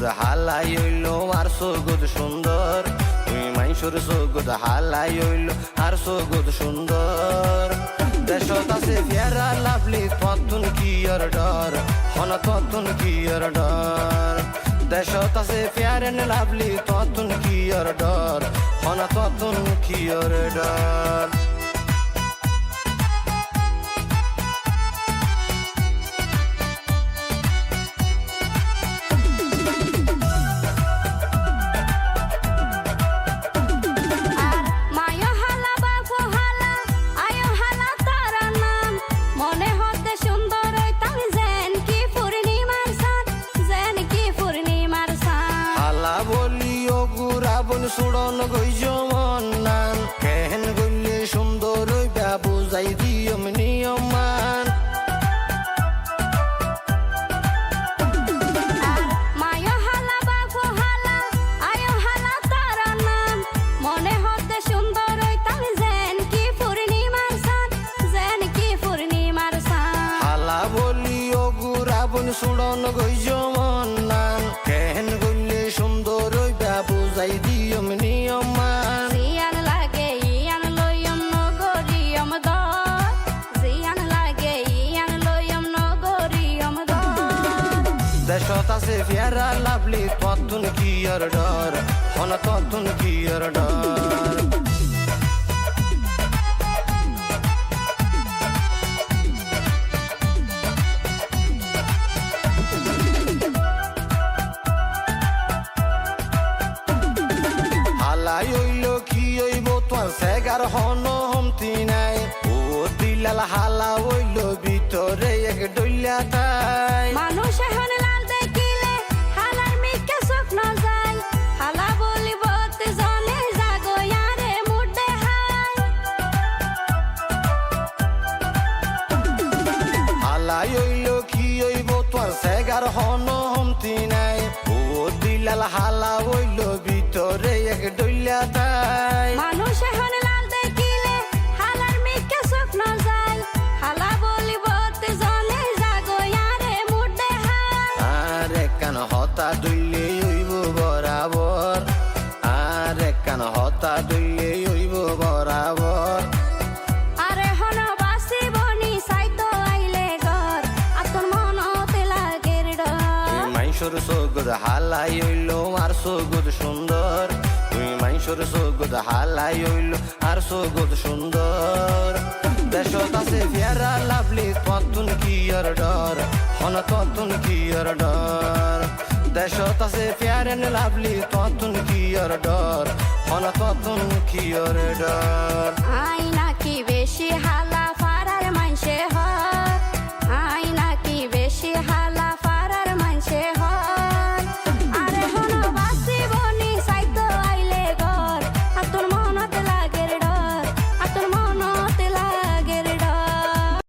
সগদ হালাই হইল আর সগদ সুন্দর তুই মাইসুর সগদ হালাই হইল আর সগদ সুন্দর দেশত আছে ফেরা লাভলি ততুন কি আর ডর হন ততুন কি আর ডর দেশত আছে ফেয়ারেন লাভলি ততুন কি আর ডর হন ততুন কি আর ডর সুড়ন গইজ মন নান কেন গইলে সুন্দর বুঝাই দিয়ম নিয়মান মায়া হালা বাবু হালা আয়ো হালা তারা নাম মনে হতে সুন্দর তাই যেন কি পূর্ণিমার চাঁদ যেন কি পূর্ণিমার চাঁদ হালা বলি ও গুরাবন সুড়ন গইজ মন নান কেন গইলে সুন্দর বুঝাই দিয়ম নিয়মান জিয়ান লাগে ইয়ান লয়ম নগরিয়ম দর জিয়ান লাগে ইয়ান লয়ম নগরিয়ম দর দেশত আছে ফেরা লাভলি ততুন কি আর ডর হন ততুন কি আর ডর হালাই হইল কি হইব তোর সেগার হন হমতি নাই ও দিলাল হালা হইল ভিতরে এক ডইলা তাই মানুষ এখন লাল দেখিলে হালার মিকে স্বপ্ন যায় হালা বলিব তে জনে জাগো ইয়ারে মুডে হাই হালাই হইল কি হইব তোর সেগার হন হমতি নাই ও দিলাল হালা হইল ভিতরে এক ডইলা তাই মানুষ এখন লাল দেখিলে হালার মিকে স্বপ্ন যায় হালা বলিব তে জনে জাগো ইয়ারে মুডে হাই আরে কান হতা দইলে হইব বরাবর আরে কান হতা দইলে হইব বরাবর আরে হন বাসি বনি সাইতো আইলে ঘর আতর মনতে লাগের ডর মাইসুর সগদ হালাই হইল আর সগদ সুন্দর তুই মাইসুর সগদ হালাই হইল আর সগদ সুন্দর দেশত আছে ফেরা লাভলি ততুন কি আর ডর হন ততুন কি আর ডর দেশত আছে ফেয়ারেন লাভলি ততুন কি আর ডর হন ততুন কি আর ডর